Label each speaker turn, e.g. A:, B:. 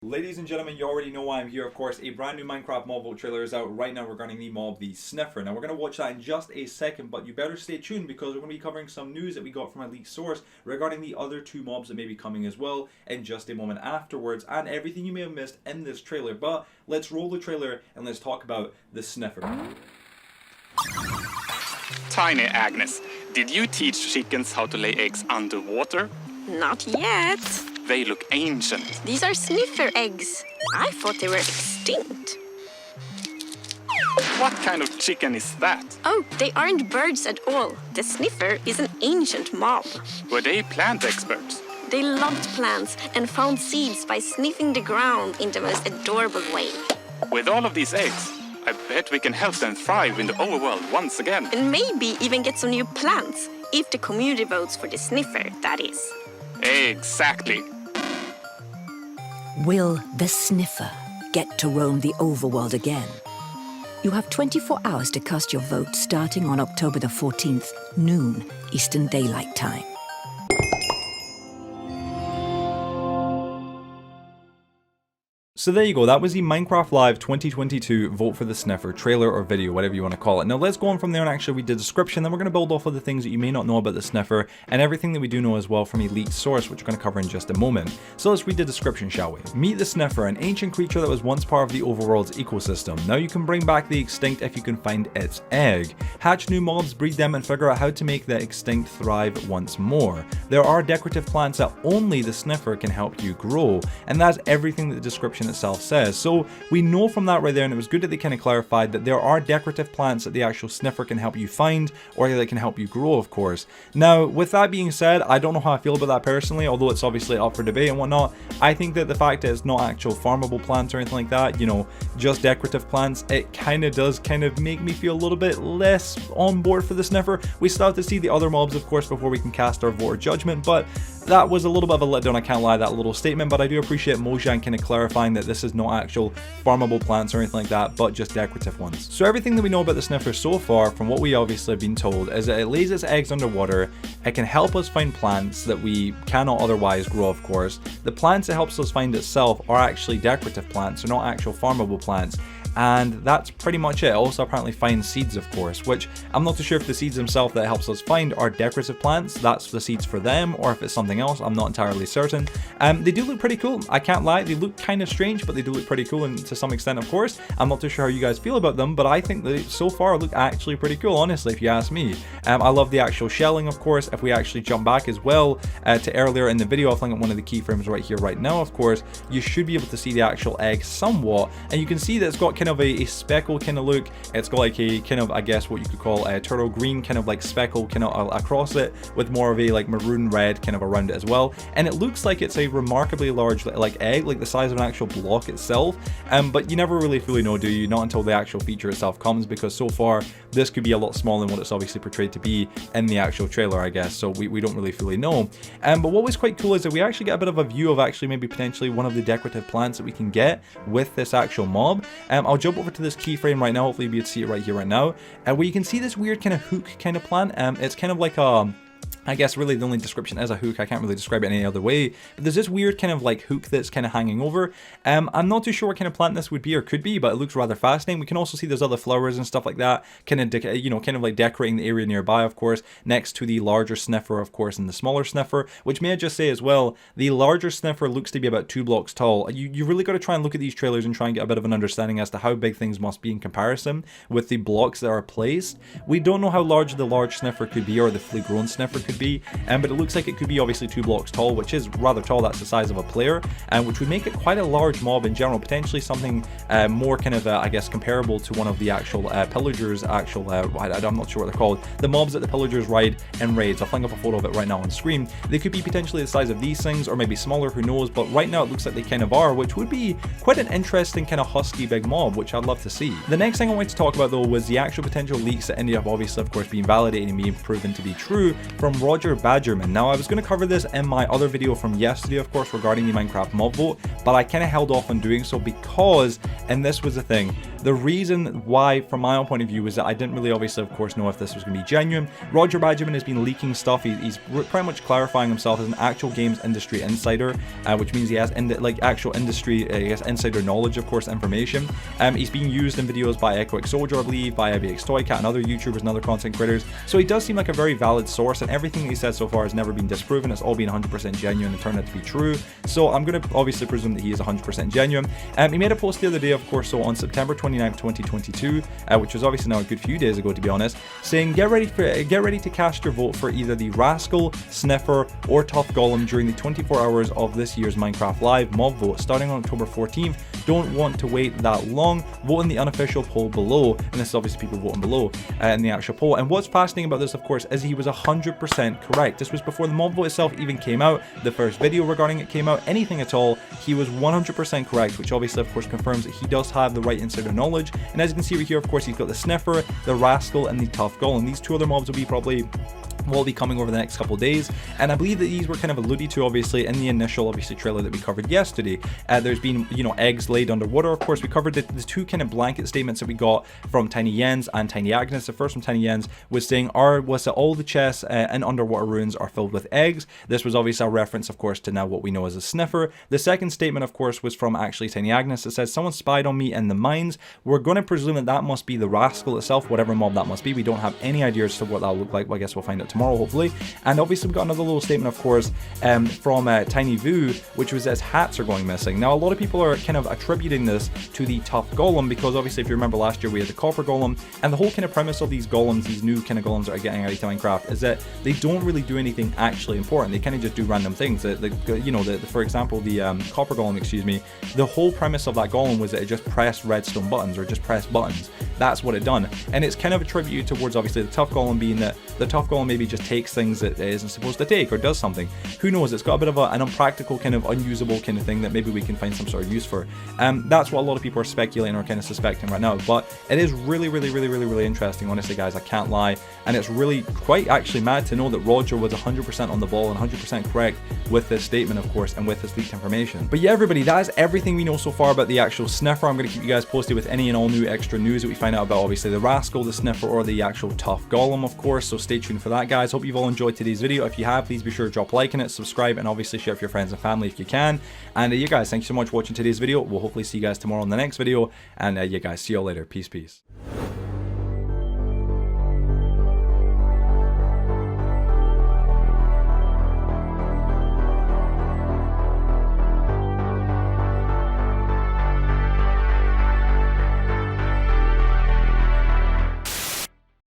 A: Ladies and gentlemen, you already know why I'm here, of course. A brand new Minecraft mob vault trailer is out right now regarding the mob, the Sniffer. Now, we're going to watch that in just a second, but you better stay tuned because we're going to be covering some news that we got from a leaked source regarding the other two mobs that may be coming as well in just a moment afterwards, and everything you may have missed in this trailer. But let's roll the trailer and let's talk about the Sniffer.
B: Tiny Agnes, did you teach chickens how to lay eggs underwater?
C: Not yet.
B: They look ancient.
C: These are sniffer eggs. I thought they were extinct.
B: What kind of chicken is that?
C: Oh, they aren't birds at all. The sniffer is an ancient mob.
B: Were they plant experts?
C: They loved plants and found seeds by sniffing the ground in the most adorable way.
B: With all of these eggs, I bet we can help them thrive in the overworld once again.
C: And maybe even get some new plants, if the community votes for the sniffer, that is.
B: Exactly.
D: Will the Sniffer get to roam the overworld again? You have 24 hours to cast your vote starting on October the 14th, noon, Eastern Daylight Time.
A: So there you go, that was the Minecraft Live 2022 Vote for the Sniffer trailer or video, whatever you want to call it. Now let's go on from there and actually read the description, then we're going to build off of the things that you may not know about the Sniffer and everything that we do know as well from a leaked source, which we're going to cover in just a moment. So let's read the description, shall we? Meet the Sniffer, an ancient creature that was once part of the overworld's ecosystem. Now you can bring back the extinct if you can find its egg. Hatch new mobs, breed them, and figure out how to make the extinct thrive once more. There are decorative plants that only the Sniffer can help you grow, and that's everything that the description itself says. So we know from that right there, and it was good that they kind of clarified that there are decorative plants that the actual Sniffer can help you find, or that can help you grow, of course. Now, with that being said, I don't know how I feel about that personally, although it's obviously up for debate and whatnot. I think that the fact that it's not actual farmable plants or anything like that, you know, just decorative plants, it kind of does make me feel a little bit less on board for the Sniffer. We still have to see the other mobs, of course, before we can cast our vote or judgment, but that was a little bit of a letdown, I can't lie, that little statement, but I do appreciate Mojang kind of clarifying that this is not actual farmable plants or anything like that, but just decorative ones. So everything that we know about the Sniffer so far, from what we obviously have been told, is that it lays its eggs underwater, it can help us find plants that we cannot otherwise grow, of course. The plants it helps us find itself are actually decorative plants, they're not actual farmable plants. And that's pretty much it. It also apparently finds seeds, of course, which I'm not too sure if the seeds themselves that it helps us find are decorative plants, that's the seeds for them, or if it's something else, I'm not entirely certain. They do look pretty cool, I can't lie, they look kind of strange, but they do look pretty cool, and to some extent, of course. I'm not too sure how you guys feel about them, but I think they so far look actually pretty cool, honestly, if you ask me. I love the actual shelling, of course. If we actually jump back as well to earlier in the video, I'll fling up one of the keyframes right here, right now, of course, you should be able to see the actual egg somewhat, and you can see that it's got kind of a speckle kind of look. It's got like a kind of, I guess what you could call a turtle green kind of like speckle kind of across it, with more of a like maroon red kind of around it as well, and it looks like it's a remarkably large like egg, like the size of an actual block itself, but you never really fully know, do you? Not until the actual feature itself comes, because so far this could be a lot smaller than what it's obviously portrayed to be in the actual trailer, I guess, so we don't really fully know. But what was quite cool is that we actually get a bit of a view of actually maybe potentially one of the decorative plants that we can get with this actual mob. I'll jump over to this keyframe right now, hopefully you'll be able to see it right here right now, where you can see this weird kind of hook kind of plant. It's kind of like a, I guess really the only description is a hook, I can't really describe it any other way, but there's this weird kind of like hook that's kind of hanging over. I'm not too sure what kind of plant this would be or could be, but it looks rather fascinating. We can also see there's other flowers and stuff like that, kind of, you know, kind of like decorating the area nearby, of course, next to the larger Sniffer, of course, and the smaller Sniffer, which may I just say as well, the larger Sniffer looks to be about 2 blocks tall. You really got to try and look at these trailers and try and get a bit of an understanding as to how big things must be in comparison with the blocks that are placed. We don't know how large the large Sniffer could be, or the fully grown Sniffer could be, but it looks like it could be obviously 2 blocks tall, which is rather tall. That's the size of a player, which would make it quite a large mob in general, potentially something more kind of I guess comparable to one of the actual pillagers, actual I'm not sure what they're called, the mobs that the pillagers ride in raids. I'll fling up a photo of it right now on screen. They could be potentially the size of these things, or maybe smaller, who knows, but right now it looks like they kind of are, which would be quite an interesting kind of husky big mob, which I'd love to see. The next thing I wanted to talk about though was the actual potential leaks that ended up obviously of course being validated and being proven to be true from Roger Badgerman. Now I was going to cover this in my other video from yesterday, of course, regarding the Minecraft mob vote, but I kind of held off on doing so because, and this was the thing, The reason why, from my own point of view, is that I didn't really obviously, of course, know if this was going to be genuine. Roger Badgerman has been leaking stuff. He's pretty much clarifying himself as an actual games industry insider, which means he has actual industry, I guess, insider knowledge, of course, information. He's being used in videos by Echoic Soldier, I believe, by IBX Toycat and other YouTubers and other content creators. So he does seem like a very valid source, and everything he said so far has never been disproven. It's all been 100% genuine and turned out to be true. So I'm going to obviously presume that he is 100% genuine. He made a post the other day, of course, so on September 29th, 2022, which was obviously now a good few days ago, to be honest, saying get ready to cast your vote for either the Rascal, Sniffer, or Tough Golem during the 24 hours of this year's Minecraft Live mob vote starting on October 14th. Don't want to wait that long. Vote in the unofficial poll below, and this is obviously people voting below in the actual poll. And what's fascinating about this, of course, is he was 100% correct. This was before the mob vote itself even came out, the first video regarding it came out, anything at all. He was 100% correct, which obviously, of course, confirms that he does have the right insider knowledge. And as you can see right here, of course, he's got the Sniffer, the Rascal, and the Tough Golem. These two other mobs will be coming over the next couple of days, and I believe that these were kind of alluded to obviously in the initial trailer that we covered yesterday. There's been, you know, eggs laid underwater. Of course, we covered the two kind of blanket statements that we got from Tiny Jens and Tiny Agnes. The first from Tiny Jens was saying, was that all the chests in underwater ruins are filled with eggs. This was obviously a reference, of course, to now what we know as a Sniffer. The second statement, of course, was from actually Tiny Agnes. It says, someone spied on me in the mines. We're going to presume that that must be the Rascal itself, whatever mob that must be. We don't have any idea as to what that'll look like. Well, I guess we'll find out tomorrow, hopefully. And obviously we've got another little statement, of course, from Tiny Vu, which was his hats are going missing. Now, a lot of people are kind of attributing this to the Tough Golem, because obviously if you remember last year we had the Copper Golem, and the whole kind of premise of these golems, these new kind of golems that are getting out of Minecraft, is that they don't really do anything actually important. They kind of just do random things. For example, the Copper Golem, the whole premise of that golem was that it just pressed redstone buttons, or just pressed buttons. That's what it done. And it's kind of attributed towards obviously the Tough Golem, being that the Tough Golem maybe just takes things that it isn't supposed to take, or does something. Who knows? It's got a bit of an unpractical, kind of unusable kind of thing that maybe we can find some sort of use for. That's what a lot of people are speculating or kind of suspecting right now. But it is really interesting, honestly, guys. I can't lie. And it's really quite actually mad to know that Roger was 100% on the ball and 100% correct with this statement, of course, and with this leaked information. But yeah, everybody, that is everything we know so far about the actual Sniffer. I'm going to keep you guys posted with any and all new extra news that we find out about, obviously, the Rascal, the Sniffer, or the actual Tough Golem, of course. So stay tuned for that, guys. Hope you've all enjoyed today's video. If you have, please be sure to drop a like on it, subscribe, and obviously share with your friends and family if you can. And you guys, thank you so much for watching today's video. We'll hopefully see you guys tomorrow in the next video. And you guys, see you all later. Peace.